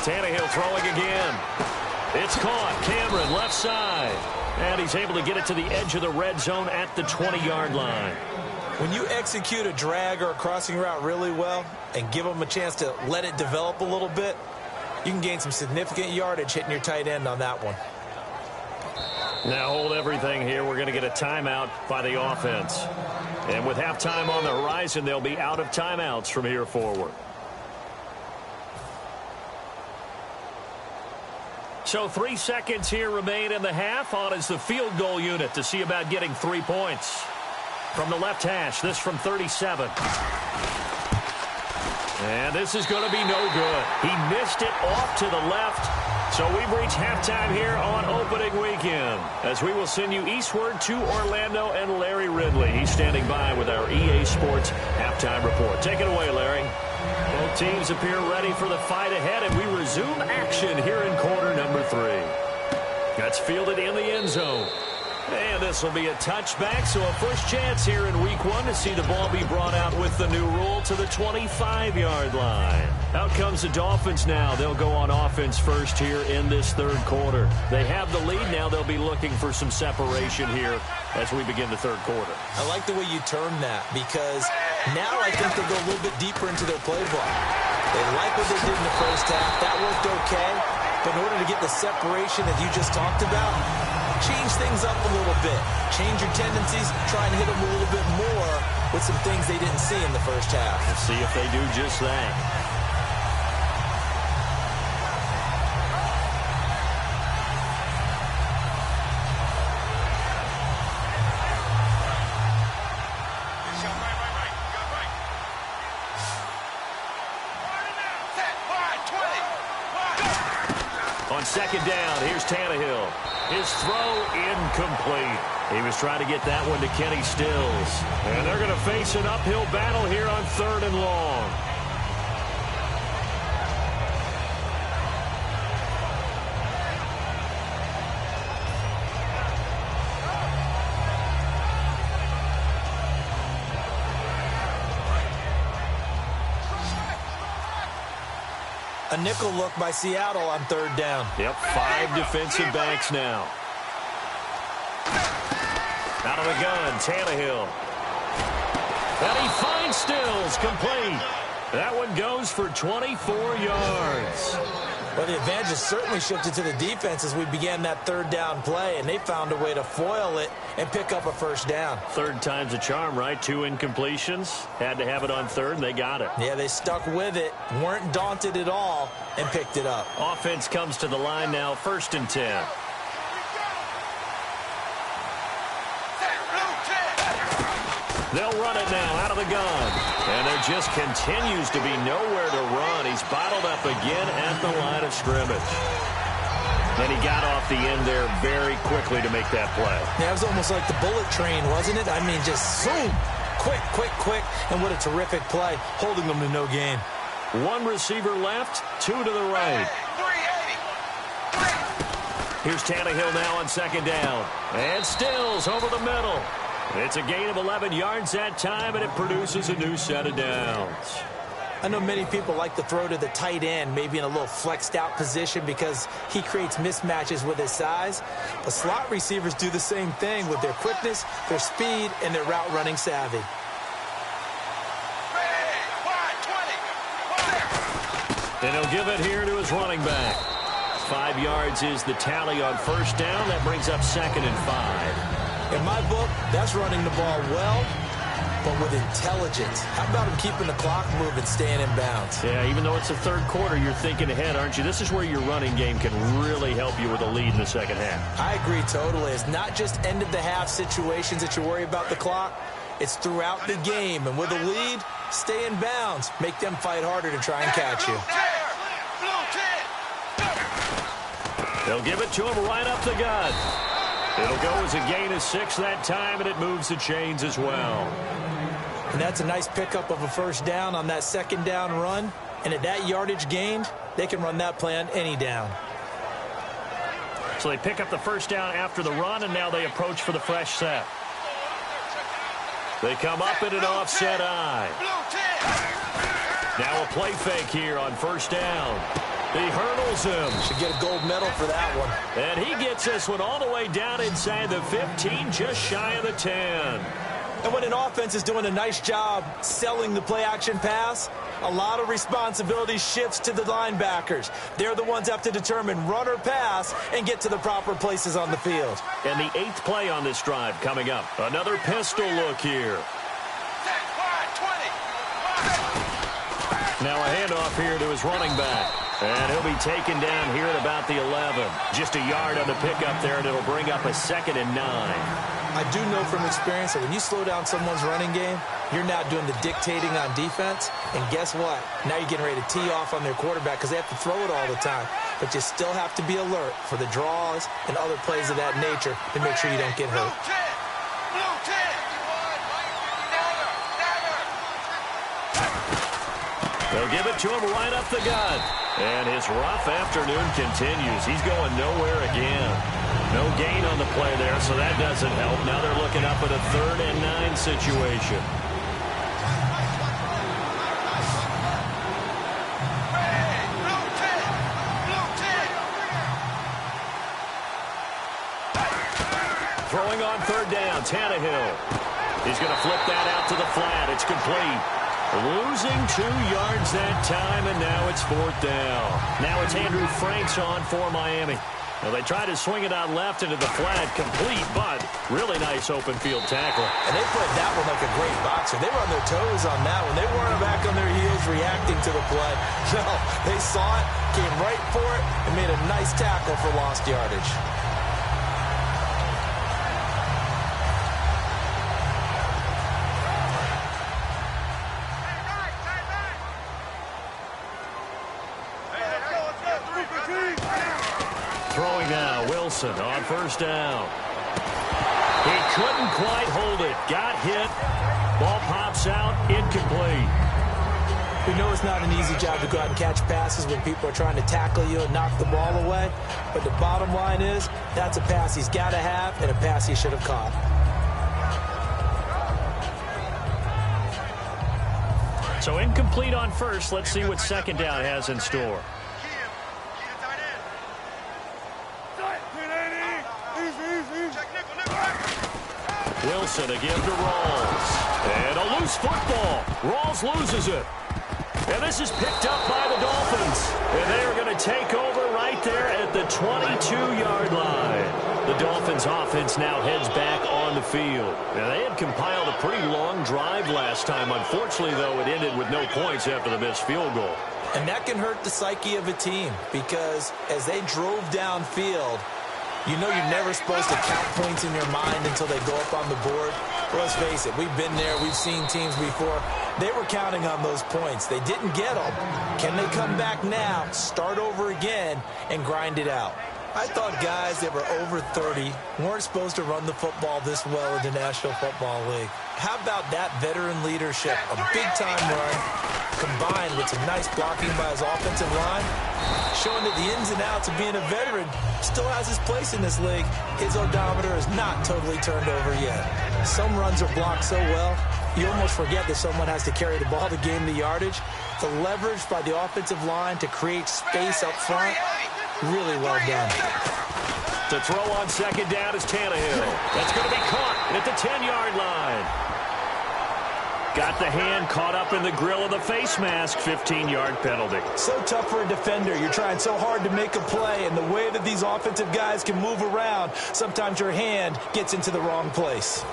Speaker 2: Tannehill throwing again. It's caught. Cameron left side. And he's able to get it to the edge of the red zone at the 20-yard line.
Speaker 3: When you execute a drag or a crossing route really well and give them a chance to let it develop a little bit, you can gain some significant yardage hitting your tight end on that one.
Speaker 2: Now hold everything here. We're going to get a timeout by the offense. And with halftime on the horizon, they'll be out of timeouts from here forward. So 3 seconds here remain in the half. On is the field goal unit to see about getting 3 points. From the left hash, this from 37. And this is going to be no good. He missed it off to the left. So we've reached halftime here on opening weekend, as we will send you eastward to Orlando and Larry Ridley. He's standing by with our EA Sports halftime report. Take it away, Larry. Both teams appear ready for the fight ahead, and we resume action here in quarter number 3. That's fielded in the end zone. And this will be a touchback, so a first chance here in week 1 to see the ball be brought out with the new rule to the 25-yard line. Out comes the Dolphins now. They'll go on offense first here in this third quarter. They have the lead now. They'll be looking for some separation here as we begin the third quarter.
Speaker 3: I like the way you termed that because now I think they go a little bit deeper into their playbook. They like what they did in the first half. That worked okay. But in order to get the separation that you just talked about, change things up a little bit. Change your tendencies. Try and hit them a little bit more with some things they didn't see in the first half.
Speaker 2: We'll see if they do just that. On second down, here's Tannehill. His throw incomplete. He was trying to get that one to Kenny Stills. And they're going to face an uphill battle here on 3rd and long.
Speaker 3: A nickel look by Seattle on 3rd down.
Speaker 2: Yep, 5 defensive backs now. Out of the gun, Tannehill. And he finds Stills, complete. That one goes for 24 yards.
Speaker 3: Well, the advantage has certainly shifted to the defense as we began that 3rd down play, and they found a way to foil it and pick up a first down.
Speaker 2: 3rd time's a charm, right? 2 incompletions. Had to have it on 3rd, and they got it.
Speaker 3: Yeah, they stuck with it, weren't daunted at all, and picked it up.
Speaker 2: Offense comes to the line now, 1st and 10. They'll run it now out of the gun. And there just continues to be nowhere to run. He's bottled up again at the line of scrimmage. And he got off the end there very quickly to make that play.
Speaker 3: Yeah, it was almost like the bullet train, wasn't it? I mean, just zoom. Quick, quick, quick. And what a terrific play, holding them to no gain.
Speaker 2: One receiver left, two to the right. Here's Tannehill now on second down. And Stills over the middle. It's a gain of 11 yards that time, and it produces a new set of downs.
Speaker 3: I know many people like to throw to the tight end, maybe in a little flexed out position because he creates mismatches with his size. The slot receivers do the same thing with their quickness, their speed, and their route running savvy.
Speaker 2: And he'll give it here to his running back. 5 yards is the tally on first down. That brings up 2nd and 5.
Speaker 3: In my book, that's running the ball well, but with intelligence. How about him keeping the clock moving, staying in bounds?
Speaker 2: Yeah, even though it's the third quarter, you're thinking ahead, aren't you? This is where your running game can really help you with a lead in the second half.
Speaker 3: I agree totally. It's not just end-of-the-half situations that you worry about the clock. It's throughout the game. And with a lead, stay in bounds. Make them fight harder to try and catch you.
Speaker 2: They'll give it to him right up the gut. It'll go as a gain of 6 that time, and it moves the chains as well.
Speaker 3: And that's a nice pickup of a first down on that second down run. And at that yardage gained, they can run that play on any down.
Speaker 2: So they pick up the first down after the run, and now they approach for the fresh set. They come up in an offset eye. Now a play fake here on first down. He hurdles him.
Speaker 3: Should get a gold medal for that one.
Speaker 2: And he gets this one all the way down inside the 15, just shy of the 10.
Speaker 3: And when an offense is doing a nice job selling the play-action pass, a lot of responsibility shifts to the linebackers. They're the ones that have to determine run or pass and get to the proper places on the field.
Speaker 2: And the 8th play on this drive coming up. Another pistol look here. Now a handoff here to his running back. And he'll be taken down here at about the 11. Just a yard on the pickup there, and it'll bring up a 2nd and 9.
Speaker 3: I do know from experience that when you slow down someone's running game, you're now doing the dictating on defense. And guess what? Now you're getting ready to tee off on their quarterback because they have to throw it all the time. But you still have to be alert for the draws and other plays of that nature to make sure you don't get hurt.
Speaker 2: They'll give it to him right up the gut. And his rough afternoon continues. He's going nowhere again. No gain on the play there, so that doesn't help. Now they're looking up at a 3rd and 9 situation. Throwing on 3rd down, Tannehill. He's going to flip that out to the flat. It's complete. Losing 2 yards that time, and now it's 4th down. Now it's Andrew Franks on for Miami. Well, they tried to swing it out left into the flat, complete, but really nice open field tackle.
Speaker 3: And they played that one like a great boxer. They were on their toes on that one. They weren't back on their heels reacting to the play. No, they saw it, came right for it, and made a nice tackle for lost yardage.
Speaker 2: Throwing now, Wilson on first down. He couldn't quite hold it. Got hit. Ball pops out, incomplete.
Speaker 3: We know it's not an easy job to go out and catch passes when people are trying to tackle you and knock the ball away. But the bottom line is, that's a pass he's got to have and a pass he should have caught.
Speaker 2: So incomplete on first. Let's see what 2nd down has in store. Wilson, a give to Rawls. And a loose football. Rawls loses it. And this is picked up by the Dolphins. And they are going to take over right there at the 22-yard line. The Dolphins offense now heads back on the field. Now, they had compiled a pretty long drive last time. Unfortunately, though, it ended with no points after the missed field goal.
Speaker 3: And that can hurt the psyche of a team because as they drove downfield, you know you're never supposed to count points in your mind until they go up on the board. Well, let's face it, we've been there. We've seen teams before. They were counting on those points. They didn't get them. Can they come back now, start over again, and grind it out? I thought guys that were over 30 weren't supposed to run the football this well in the National Football League. How about that veteran leadership? A big-time run combined with some nice blocking by his offensive line, showing that the ins and outs of being a veteran still has his place in this league. His odometer is not totally turned over yet. Some runs are blocked so well, you almost forget that someone has to carry the ball to gain the yardage. The leverage by the offensive line to create space up front, really well done.
Speaker 2: To throw on second down is Tannehill. That's going to be caught at the 10-yard line. Got the hand caught up in the grill of the face mask. 15-yard penalty.
Speaker 3: So tough for a defender. You're trying so hard to make a play, and the way that these offensive guys can move around, sometimes your hand gets into the wrong place.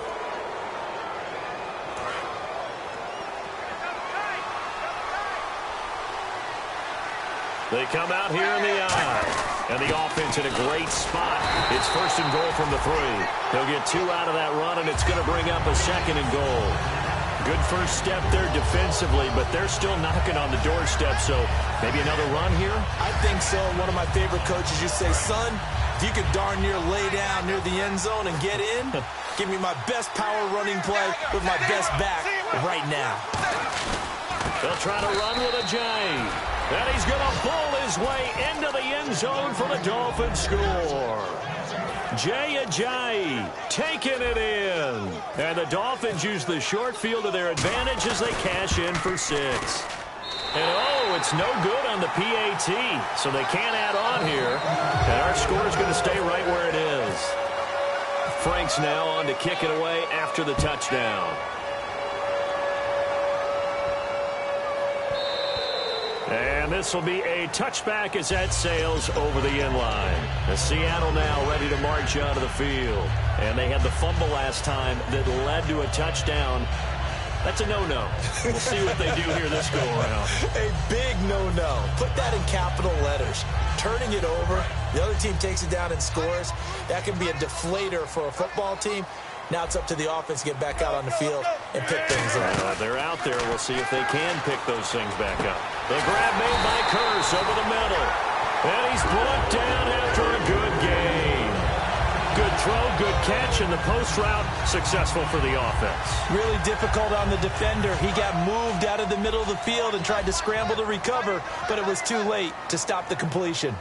Speaker 2: They come out here in the eye. And the offense in a great spot. It's first and goal from the 3. They'll get 2 out of that run, and it's going to bring up a second and goal. Good first step there defensively, but they're still knocking on the doorstep, so maybe another run here?
Speaker 3: I think so. One of my favorite coaches used to say, son, if you could darn near lay down near the end zone and get in, give me my best power running play with my best back right now.
Speaker 2: They'll try to run with a J. And he's going to bull his way into the end zone for the Dolphins score. Jay Ajayi taking it in. And the Dolphins use the short field to their advantage as they cash in for 6. And oh, it's no good on the PAT, so they can't add on here. And our score is going to stay right where it is. Frank's now on to kick it away after the touchdown. And this will be a touchback as that sails over the end line. The Seattle now ready to march out of the field. And they had the fumble last time that led to a touchdown. That's a no-no. We'll see what they do here this go-around.
Speaker 3: A big no-no. Put that in capital letters. Turning it over, the other team takes it down and scores. That can be a deflator for a football team. Now it's up to the offense to get back out on the field and pick things up.
Speaker 2: They're out there. We'll see if they can pick those things back up. The grab made by Curse over the middle. And he's brought down after a good gain. Good throw, good catch, and the post route successful for the offense. Really difficult on the defender. He got moved out of the middle of the field and tried to scramble to recover, but it was too late to stop the completion.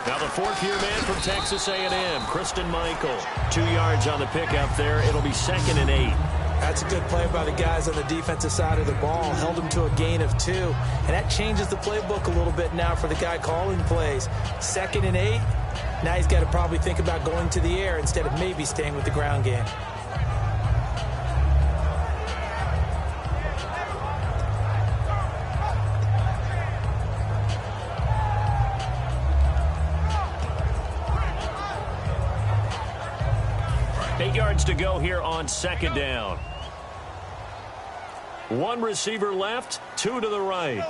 Speaker 2: Now the fourth-year man from Texas A&M, Christian Michael. 2 yards on the pickup there. It'll be 2nd and 8. That's a good play by the guys on the defensive side of the ball. Held him to a gain of 2. And that changes the playbook a little bit now for the guy calling plays. 2nd and 8. Now he's got to probably think about going to the air instead of maybe staying with the ground game. To go here on 2nd down. 1 receiver left, 2 to the right.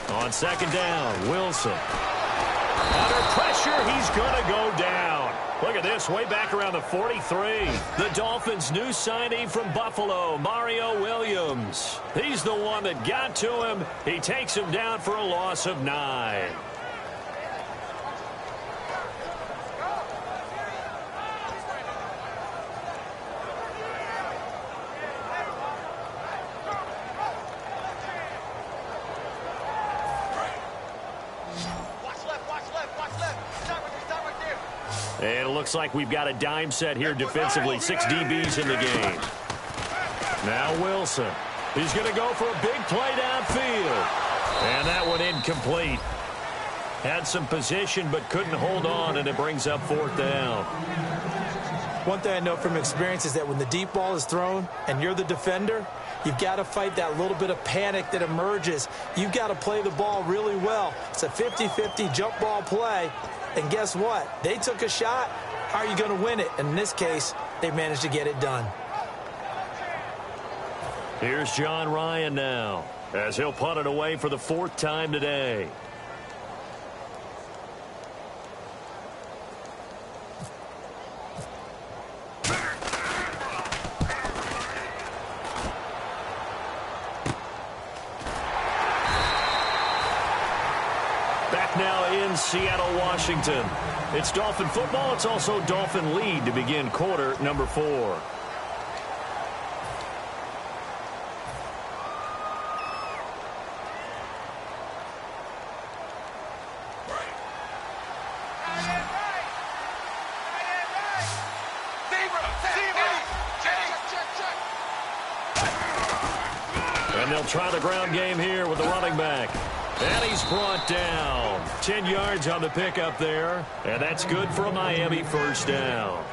Speaker 2: On 2nd down, Wilson. Under pressure, he's going to go down. Look at this, way back around the 43. The Dolphins' new signee from Buffalo, Mario Williams. He's the one that got to him. He takes him down for a loss of 9. And it looks like we've got a dime set here defensively. 6 DBs in the game. Now Wilson. He's going to go for a big play downfield. And that one incomplete. Had some position but couldn't hold on, and it brings up 4th down. One thing I know from experience is that when the deep ball is thrown and you're the defender, you've got to fight that little bit of panic that emerges. You've got to play the ball really well. It's a 50-50 jump ball play. And guess what? They took a shot. How are you going to win it? And in this case, they managed to get it done. Here's John Ryan now, as he'll punt it away for the 4th time today. Back now in Seattle, Washington. It's Dolphin football. It's also Dolphin lead to begin quarter number 4. And they'll try the ground game here with the running back. And he's brought down. 10 yards on the pickup there. And that's good for a Miami first down.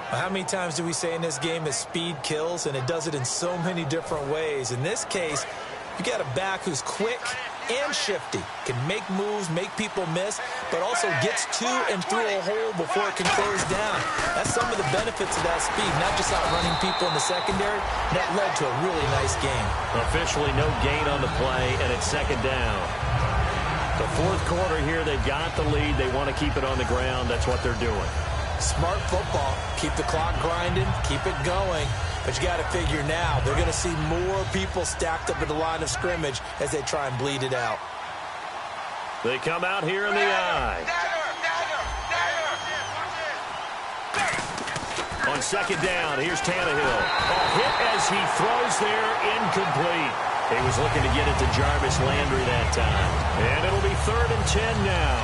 Speaker 3: How many times do we say in this game that speed kills, and it does it in so many different ways? In this case, you got a back who's quick and shifty, can make moves, make people miss, but also gets to and through a hole before it can close down. That's some of the benefits of that speed, not just outrunning people in the secondary. That led to a really nice game.
Speaker 2: Officially no gain on the play, and it's second down. The fourth quarter here, they've got the lead. They want to keep it on the ground. That's what they're doing.
Speaker 3: Smart football. Keep the clock grinding. Keep it going. But you got to figure now, they're going to see more people stacked up at the line of scrimmage as they try and bleed it out.
Speaker 2: They come out here in the eye. On second down, here's Tannehill. A hit as he throws there, incomplete. He was looking to get it to Jarvis Landry that time. And it'll be 3rd and 10 now.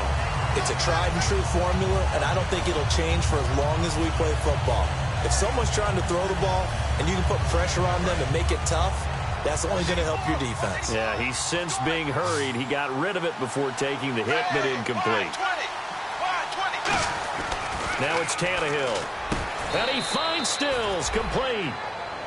Speaker 3: It's a tried-and-true formula, and I don't think it'll change for as long as we play football. If someone's trying to throw the ball and you can put pressure on them and make it tough, that's only going to help your defense.
Speaker 2: Yeah, he's since being hurried. He got rid of it before taking the hit, but incomplete. Now it's Tannehill. And he finds Stills, complete.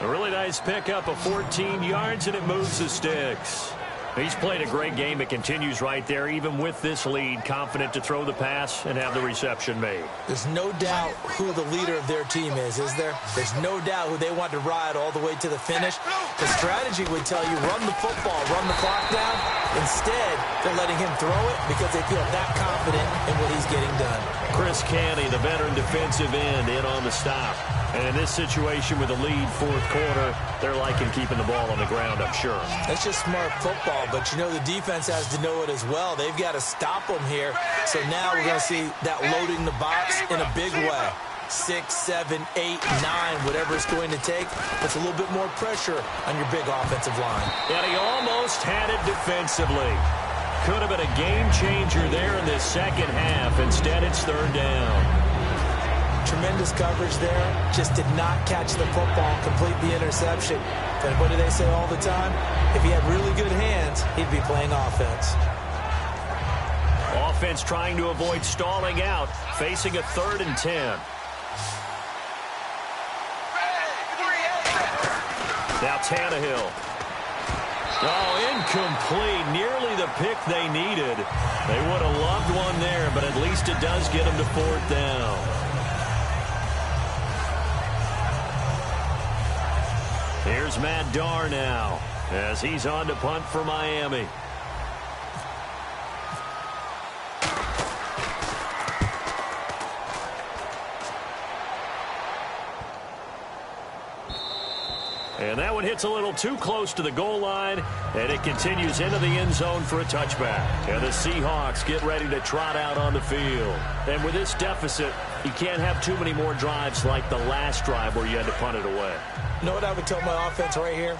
Speaker 2: A really nice pickup of 14 yards, and it moves the sticks. He's played a great game. It continues right there, even with this lead, confident to throw the pass and have the reception made.
Speaker 3: There's no doubt who the leader of their team is there? There's no doubt who they want to ride all the way to the finish. The strategy would tell you, run the football, run the clock down. Instead, they're letting him throw it because they feel that confident in what he's getting done.
Speaker 2: Chris Canty, the veteran defensive end, in on the stop. And in this situation with the lead, fourth quarter, they're liking keeping the ball on the ground, I'm sure.
Speaker 3: That's just smart football, but you know the defense has to know it as well. They've got to stop them here. So now we're going to see that loading the box in a big way. 6, 7, 8, 9, whatever it's going to take, puts a little bit more pressure on your big offensive line.
Speaker 2: And he almost had it defensively. Could have been a game changer there in this second half. Instead, it's 3rd down.
Speaker 3: Tremendous coverage there. Just did not catch the football, complete the interception. But what do they say all the time? If he had really good hands, he'd be playing offense.
Speaker 2: Offense trying to avoid stalling out, facing a 3rd and 10. Now Tannehill. Oh, incomplete. Nearly the pick they needed. They would have loved one there, but at least it does get them to 4th down. Here's Matt Darr now as he's on to punt for Miami. And that one hits a little too close to the goal line, and it continues into the end zone for a touchback. And the Seahawks get ready to trot out on the field. And with this deficit, you can't have too many more drives like the last drive where you had to punt it away.
Speaker 3: You know what I would tell my offense right here?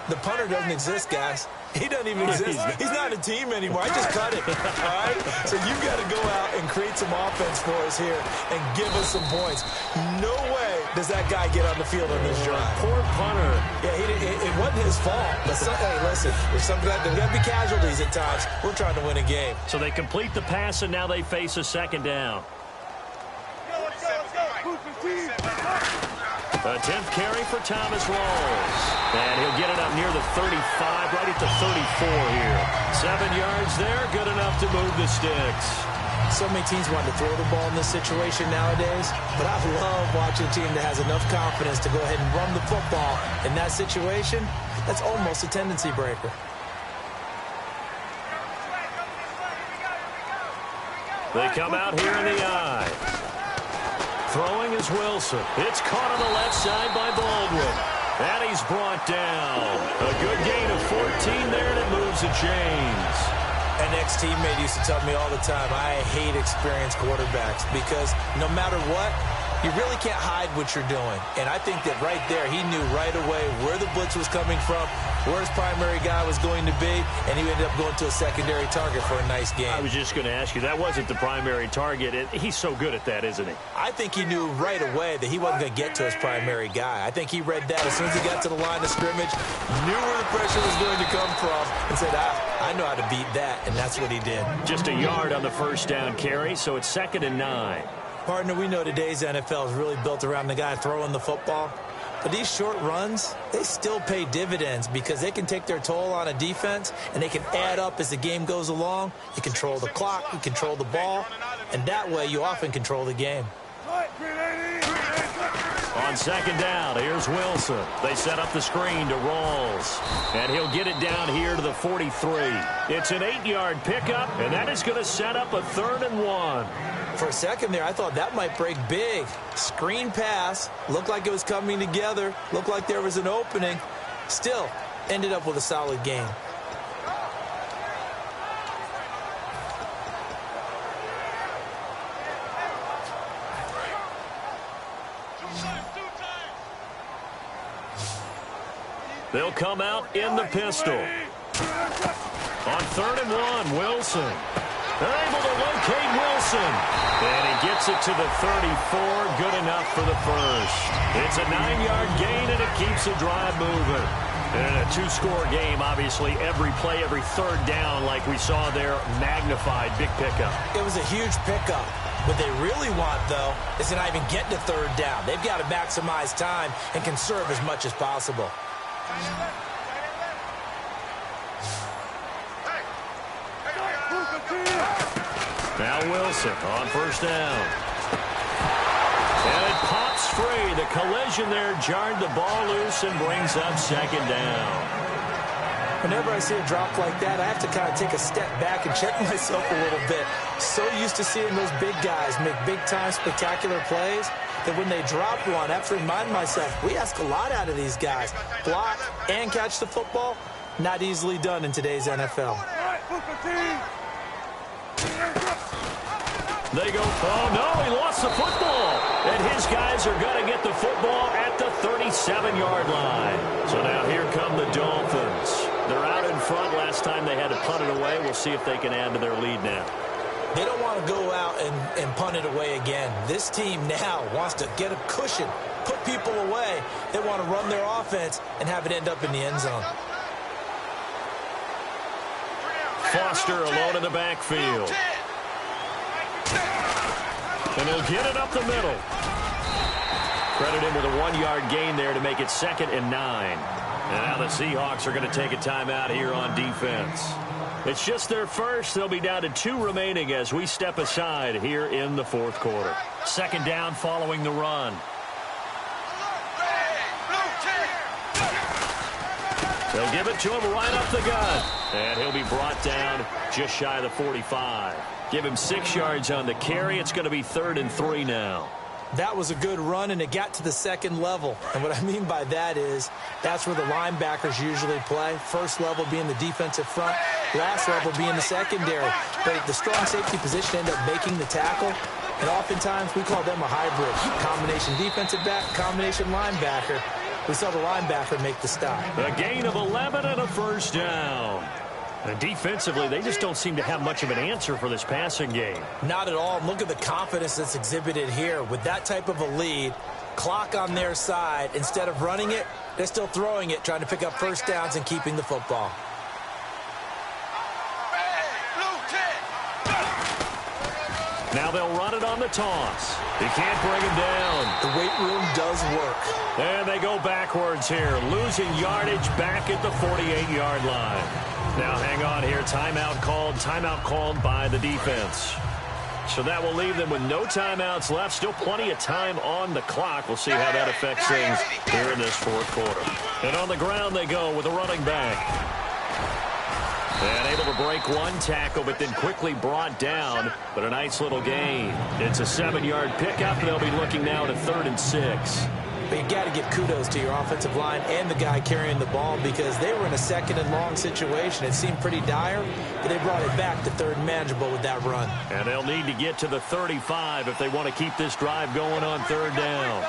Speaker 3: The punter doesn't exist, guys. He doesn't even exist. He's not a team anymore. I just cut it, all right? So you've got to go out and create some offense for us here and give us some points. No way does that guy get on the field on this drive.
Speaker 2: Poor punter.
Speaker 3: Yeah, it wasn't his fault. But hey, listen, there's got to be casualties at times. We're trying to win a game.
Speaker 2: So they complete the pass, and now they face a second down. A 10th carry for Thomas Rawls. And he'll get it up near the 35, right at the 34 here. 7 yards there, good enough to move the sticks.
Speaker 3: So many teams want to throw the ball in this situation nowadays, but I love watching a team that has enough confidence to go ahead and run the football. In that situation, that's almost a tendency breaker.
Speaker 2: They come out here in the eye. Throwing is Wilson. It's caught on the left side by Baldwin. And he's brought down. A good gain of 14 there, and it moves the chains.
Speaker 3: An ex-teammate used to tell me all the time, I hate experienced quarterbacks because no matter what, you really can't hide what you're doing. And I think that right there, he knew right away where the blitz was coming from, where his primary guy was going to be, and he ended up going to a secondary target for a nice game.
Speaker 2: I was just going to ask you, that wasn't the primary target. He's so good at that, isn't he?
Speaker 3: I think he knew right away that he wasn't going to get to his primary guy. I think he read that as soon as he got to the line of scrimmage, knew where the pressure was going to come from, and said, I know how to beat that, and that's what he did.
Speaker 2: Just a yard on the first down carry, so it's 2nd and 9.
Speaker 3: Partner, we know today's NFL is really built around the guy throwing the football. But these short runs, they still pay dividends because they can take their toll on a defense, and they can add up as the game goes along. You control the clock, you control the ball, and that way you often control the game.
Speaker 2: On 2nd down, here's Wilson. They set up the screen to Rawls, and he'll get it down here to the 43. It's an 8-yard pickup, and that is going to set up a 3rd and 1.
Speaker 3: For a second there, I thought that might break big. Screen pass, looked like it was coming together, looked like there was an opening. Still, ended up with a solid game.
Speaker 2: They'll come out in the pistol. On 3rd and 1, Wilson. They're able to locate Wilson. And he gets it to the 34. Good enough for the first. It's a 9-yard gain, and it keeps the drive moving. And a 2-score game, obviously, every play, every 3rd down, like we saw there, magnified. Big pickup.
Speaker 3: It was a huge pickup. What they really want, though, is to not even get to 3rd down. They've got to maximize time and conserve as much as possible.
Speaker 2: Now Wilson on 1st down. And it pops free. The collision there jarred the ball loose and brings up 2nd down.
Speaker 3: Whenever I see a drop like that, I have to kind of take a step back and check myself a little bit. So used to seeing those big guys make big-time spectacular plays that when they drop one, I have to remind myself, we ask a lot out of these guys. Block and catch the football, not easily done in today's NFL.
Speaker 2: They go, oh no, he lost the football. And his guys are going to get the football at the 37-yard line. So now here come the Dolphins. They're out in front. Last time they had to punt it away. We'll see if they can add to their lead now.
Speaker 3: They don't want to go out and punt it away again. This team now wants to get a cushion, put people away. They want to run their offense and have it end up in the end zone.
Speaker 2: Foster alone in the backfield. And he'll get it up the middle. Credit him with a 1-yard gain there to make it 2nd and 9. And now the Seahawks are going to take a timeout here on defense. It's just their first. They'll be down to 2 remaining as we step aside here in the 4th quarter. 2nd down following the run. They'll give it to him right up the gut. And he'll be brought down just shy of the 45. Give him 6 yards on the carry. It's going to be 3rd and 3 now.
Speaker 3: That was a good run, and it got to the 2nd level. And what I mean by that is that's where the linebackers usually play. First level being the defensive front, last level being the secondary. But the strong safety position ended up making the tackle. And oftentimes we call them a hybrid. Combination defensive back, combination linebacker. We saw the linebacker make the stop.
Speaker 2: A gain of 11 and a 1st down. And defensively, they just don't seem to have much of an answer for this passing game.
Speaker 3: Not at all. Look at the confidence that's exhibited here. With that type of a lead, clock on their side, instead of running it, they're still throwing it, trying to pick up 1st downs and keeping the football.
Speaker 2: Now they'll run it on the toss. He can't bring him down.
Speaker 3: The weight room does work.
Speaker 2: And they go backwards here, losing yardage back at the 48-yard line. Now hang on here. Timeout called by the defense. So that will leave them with no timeouts left. Still plenty of time on the clock. We'll see how that affects things here in this 4th quarter. And on the ground they go with a running back. And able to break one tackle, but then quickly brought down. But a nice little gain. It's a 7-yard pickup, and they'll be looking now to 3rd and 6.
Speaker 3: But you got to give kudos to your offensive line and the guy carrying the ball because they were in a second and long situation. It seemed pretty dire, but they brought it back to third and manageable with that run.
Speaker 2: And they'll need to get to the 35 if they want to keep this drive going on third down.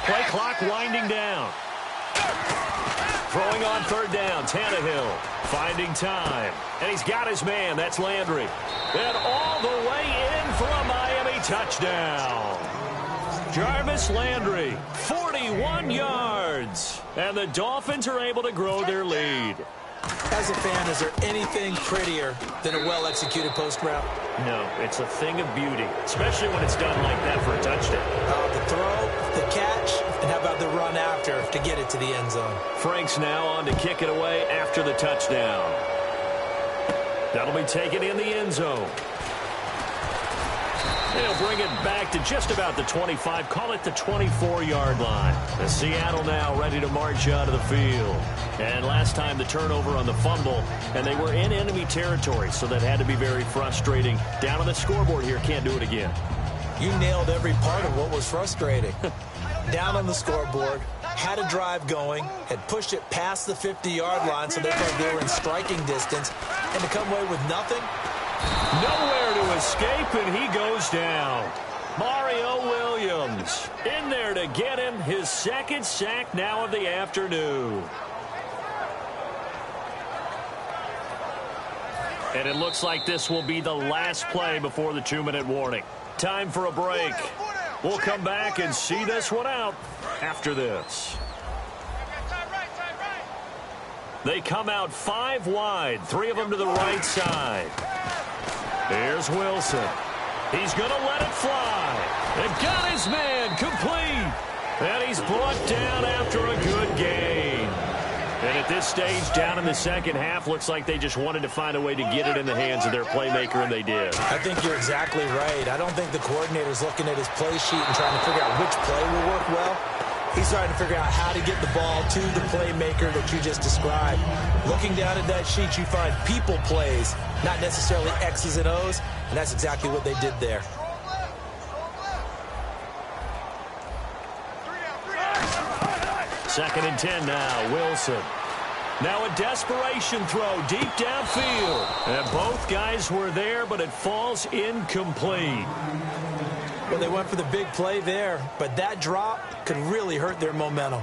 Speaker 2: Play clock winding down. Throwing on third down, Tannehill finding time. And he's got his man, that's Landry. And all the way in for a Miami touchdown. Jarvis Landry, 41 yards. And the Dolphins are able to grow their lead.
Speaker 3: As a fan, is there anything prettier than a well-executed post route?
Speaker 2: No, it's a thing of beauty, especially when it's done like that for a touchdown.
Speaker 3: The throw, the catch, and how about the run after to get it to the end zone?
Speaker 2: Frank's now on to kick it away after the touchdown. That'll be taken in the end zone. They'll bring it back to just about the 25, call it the 24-yard line. The Seattle now ready to march out of the field. And last time the turnover on the fumble, and they were in enemy territory, so that had to be very frustrating. Down on the scoreboard here, can't do it again.
Speaker 3: You nailed every part of what was frustrating. Down on the scoreboard, had a drive going, had pushed it past the 50-yard line, so they thought they were in striking distance, and to come away with nothing?
Speaker 2: Nowhere to escape, and he goes down. Mario Williams in there to get him his second sack now of the afternoon. And it looks like this will be the last play before the 2-minute warning. Time for a break. We'll come back and see this one out after this. They come out 5 wide, 3 of them to the right side. Here's Wilson. He's going to let it fly. They've got his man complete. And he's brought down after a good gain. And at this stage, down in the second half, looks like they just wanted to find a way to get it in the hands of their playmaker, and they did.
Speaker 3: I think you're exactly right. I don't think the coordinator's looking at his play sheet and trying to figure out which play will work well. He's trying to figure out how to get the ball to the playmaker that you just described. Looking down at that sheet, you find people plays, not necessarily X's and O's, and that's exactly what they did there.
Speaker 2: Second and 10 now, Wilson. Now a desperation throw deep downfield. And both guys were there, but it falls incomplete.
Speaker 3: Well, they went for the big play there, but that drop could really hurt their momentum.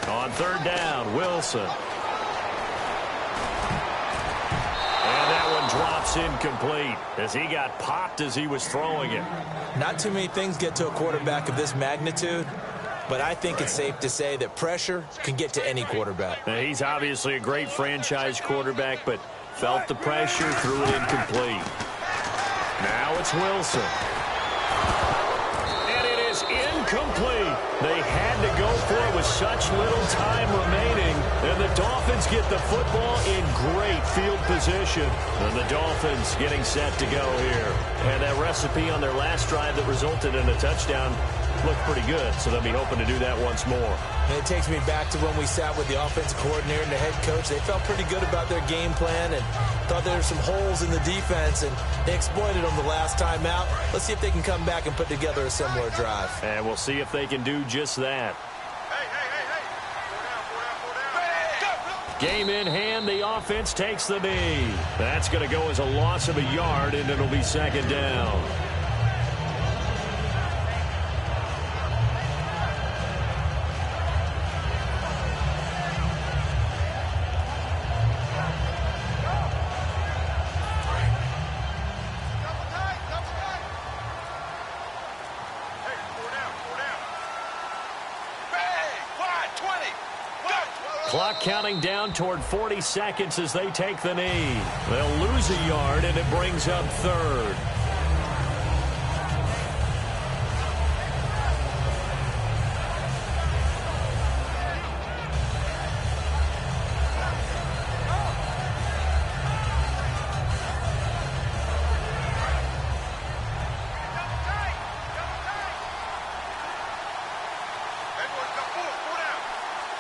Speaker 2: On third down, Wilson. And that one drops incomplete as he got popped as he was throwing it.
Speaker 3: Not too many things get to a quarterback of this magnitude, but I think it's safe to say that pressure can get to any quarterback.
Speaker 2: Now, he's obviously a great franchise quarterback, but felt the pressure, threw it incomplete. Now it's Wilson. And it is incomplete. They had to go for it with such little time remaining. And the Dolphins get the football in great field position. And the Dolphins getting set to go here. And that recipe on their last drive that resulted in a touchdown looked pretty good, so they'll be hoping to do that once more.
Speaker 3: And it takes me back to when we sat with the offensive coordinator and the head coach. They felt pretty good about their game plan and thought there were some holes in the defense, and they exploited them the last time out. Let's see if they can come back and put together a similar drive.
Speaker 2: And we'll see if they can do just that. Game in hand, the offense takes the knee. That's going to go as a loss of a yard, and it'll be second down. Clock counting down toward 40 seconds as they take the knee. They'll lose a yard, and it brings up third.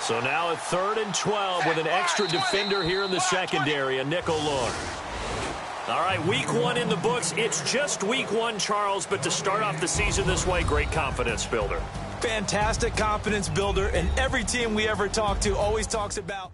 Speaker 2: So now a 3rd and 12 with an extra defender here in the secondary, a nickel look. All right, week 1 in the books. It's just week 1, Charles, but to start off the season this way, great confidence builder.
Speaker 3: Fantastic confidence builder, and every team we ever talk to always talks about